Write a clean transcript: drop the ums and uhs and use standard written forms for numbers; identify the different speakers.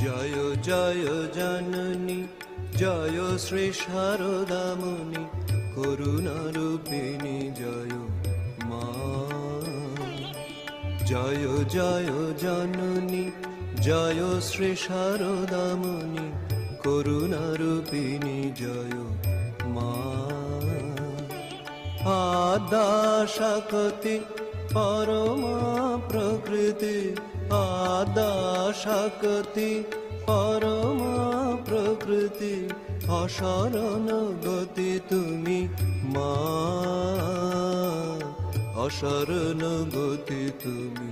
Speaker 1: জয় জয় জননী জয় শ্রী শারদামণি করুণারূপিণী জয় মা। জয় জয় জননী জয় শ্রী শারদামণি করুণারূপিণী জয় মা। আদ্যা শক্তি পরমা প্রকৃতি আদ্যা শক্তি পরমা প্রকৃতি অসরণ গতি তুমি মা। অসরণ গতি তুমি।